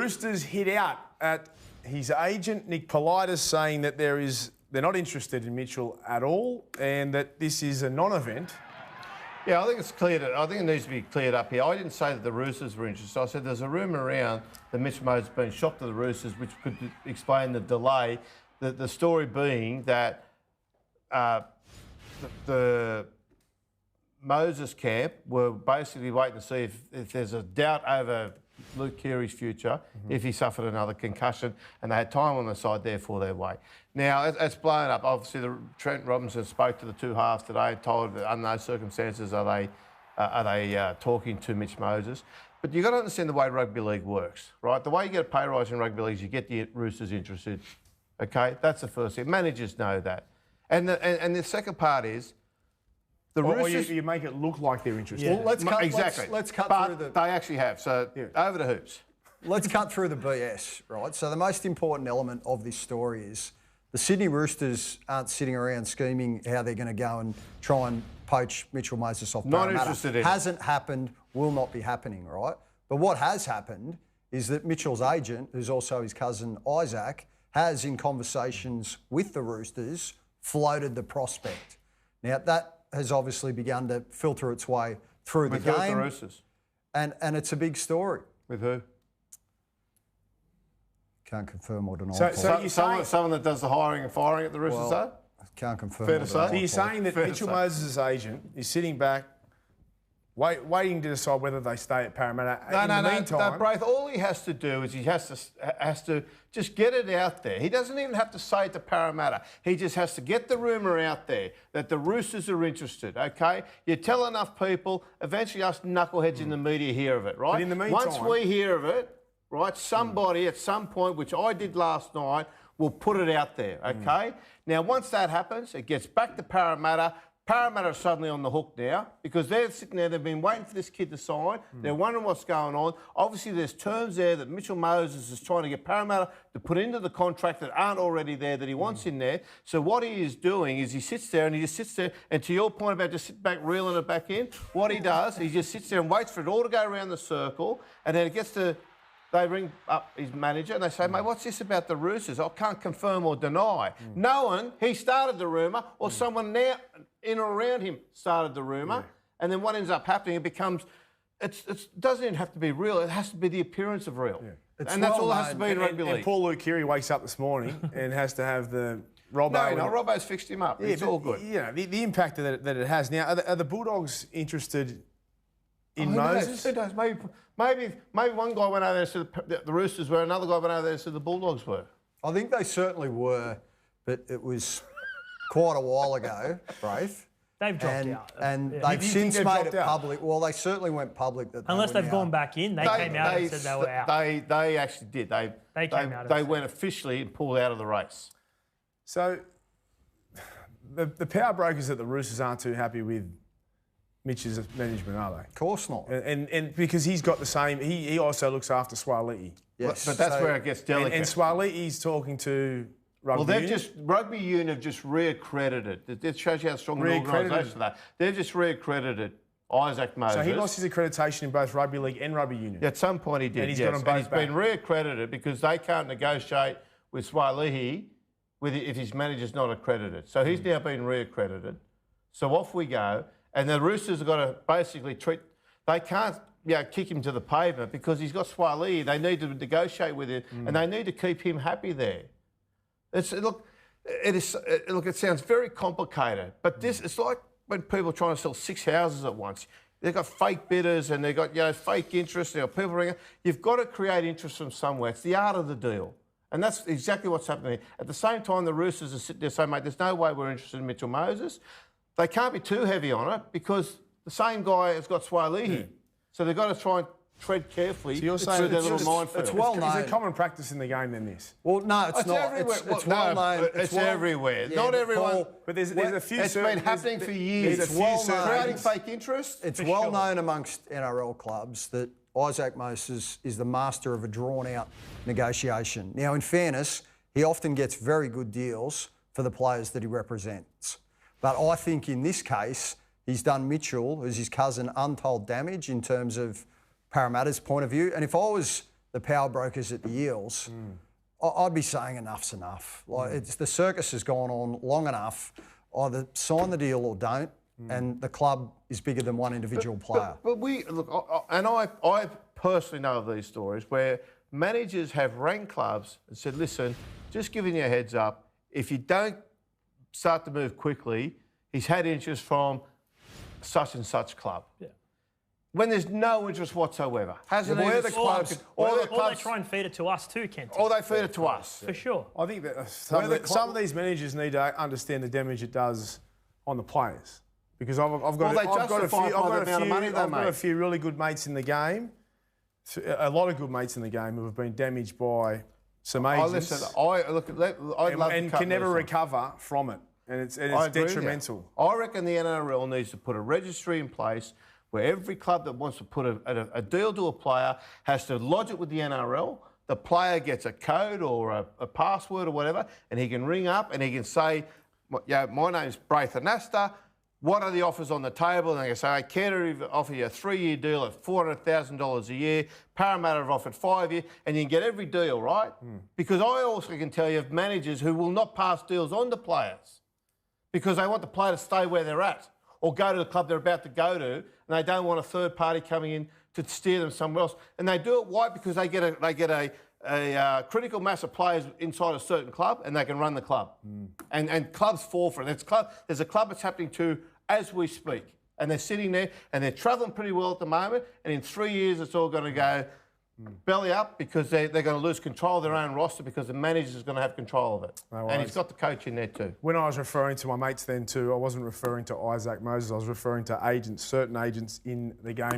Roosters hit out at his agent, Nick Politis, saying that they're not interested in Mitchell at all and that this is a non-event. Yeah, I think it's cleared. I think it needs to be cleared up here. I didn't say that the Roosters were interested. I said there's a rumour around that Mitch Moses has been shocked to the Roosters, which could explain the delay. The story being that the Moses camp were basically waiting to see if there's a doubt over Luke Keary's future if he suffered another concussion, and they had time on the side, therefore their way. Now, it's blown up. Obviously, Trent Robinson spoke to the two halves today and told that under no circumstances are they talking to Mitch Moses. But you've got to understand the way rugby league works, right? The way you get a pay rise in rugby league is you get the Roosters interested, okay? That's the first thing. Managers know that. And the second part is, the Roosters... Or you make it look like they're interested. Yeah. Well, let's cut through the... They actually have, so over the hoops. Let's cut through the BS, right? So the most important element of this story is the Sydney Roosters aren't sitting around scheming how they're going to go and try and poach Mitchell Moses off Parramatta. Not interested in it. Hasn't happened, will not be happening, right? But what has happened is that Mitchell's agent, who's also his cousin Isaac, has, in conversations with the Roosters, floated the prospect. Now, that has obviously begun to filter its way through the game. With the Roosters? And it's a big story. With who? Can't confirm or deny. Someone that does the hiring and firing at the Roosters, though? Can't confirm. Fair to say. So you're saying that Mitchell Moses' agent is sitting back, waiting to decide whether they stay at Parramatta. No, Braith, all he has to do is he has to just get it out there. He doesn't even have to say it to Parramatta. He just has to get the rumour out there that the Roosters are interested, okay? You tell enough people, eventually us knuckleheads in the media hear of it, right? But in the meantime... Once we hear of it, right, somebody at some point, which I did last night, will put it out there, okay? Now, once that happens, it gets back to Parramatta. Parramatta are suddenly on the hook now because they're sitting there, they've been waiting for this kid to sign. They're wondering what's going on. Obviously, there's terms there that Mitchell Moses is trying to get Parramatta to put into the contract that aren't already there that he wants in there. So what he is doing is he sits there and he just sits there, and to your point about just sit back, reeling it back in, what he does, he just sits there and waits for it all to go around the circle, and then it gets to... They ring up his manager and they say, mate, what's this about the Roosters? I can't confirm or deny. Knowing he started the rumour or someone now in or around him started the rumour. And then what ends up happening, it becomes... It doesn't even have to be real. It has to be the appearance of real. And that's all it has to be in rugby league. And poor Luke Keary wakes up this morning and has to have the... Robbo... No, Robbo's fixed him up. It's all good. You know, the impact that it has. Now, are the Bulldogs interested in Moses? Who knows? Maybe one guy went over there and said the Roosters were, another guy went over there and said the Bulldogs were. I think they certainly were, but it was quite a while ago, Braith. They've dropped out. And they've since made it public. Well, they certainly went public. That unless they've gone back in, they came out and said they were out. They actually did. They came out. They went officially and pulled out of the race. So the power brokers at the Roosters aren't too happy with Mitch's management, are they? Of course not. And because he's got the same... He also looks after Swaliti. Yes. But that's where it gets delicate. And Swaliti's talking to Rugby Union. Rugby Union have just reaccredited. It shows you how strong an organisation they are. They've just reaccredited Isaac Moses. So he lost his accreditation in both Rugby League and Rugby Union? At some point he did, and he's got them both and he's been reaccredited because they can't negotiate with Swaliti if his manager's not accredited. So he's now been reaccredited. So off we go. And the Roosters have got to basically treat... They can't kick him to the pavement because he's got Swaliti. They need to negotiate with him and they need to keep him happy there. It sounds very complicated, but it's like when people are trying to sell 6 houses at once. They've got fake bidders and they've got fake interest. They've got people ringing. You've got to create interest from somewhere. It's the art of the deal. And that's exactly what's happening. At the same time, the Roosters are sitting there saying, mate, there's no way we're interested in Mitchell Moses. They can't be too heavy on it because the same guy has got Swaliti. So they've got to try and tread carefully through their little minefield. It's well known. Is it common practice in the game than this? Well, no, it's not. Everywhere. It's well known. It's everywhere. Yeah, not everyone. Paul, but there's a few... It's been happening for years. It's well known. Creating fake interest. It's well known amongst NRL clubs that Isaac Moses is the master of a drawn-out negotiation. Now, in fairness, he often gets very good deals for the players that he represents. But I think in this case, he's done Mitchell, who's his cousin, untold damage in terms of Parramatta's point of view. And if I was the power brokers at the Eels, I'd be saying enough's enough. Like it's the circus has gone on long enough. Either sign the deal or don't, and the club is bigger than one individual player. But we look, I personally know of these stories where managers have rang clubs and said, "Listen, just giving you a heads up. If you don't start to move quickly, he's had interest from such and such club." Yeah. When there's no interest whatsoever, hasn't Yeah, even spoken. Or they try and feed it to us too, Kent. Or they feed it to us. For sure. I think that some of these managers need to understand the damage it does on the players. Because I've got a few really good mates in the game, a lot of good mates in the game who have been damaged by some agents. And can never recover from it. And it's detrimental. I reckon the NRL needs to put a registry in place where every club that wants to put a deal to a player has to lodge it with the NRL. The player gets a code or a password or whatever, and he can ring up and he can say, my name's Braithen Astor. What are the offers on the table? And they can say, I care to offer you a 3-year deal at $400,000 a year. Parramatta have offered 5 years, and you can get every deal, right? Because I also can tell you of managers who will not pass deals on to players because they want the player to stay where they're at or go to the club they're about to go to, and they don't want a third party coming in to steer them somewhere else. And they do it why? Because they get a critical mass of players inside a certain club, and they can run the club. And clubs fall for it. There's a club that's happening to as we speak, and they're sitting there and they're travelling pretty well at the moment. And in 3 years, it's all going to go belly up because they're going to lose control of their own roster because the manager is going to have control of it. No and he's got the coach in there too. When I was referring to my mates then too, I wasn't referring to Isaac Moses. I was referring to agents, certain agents in the game.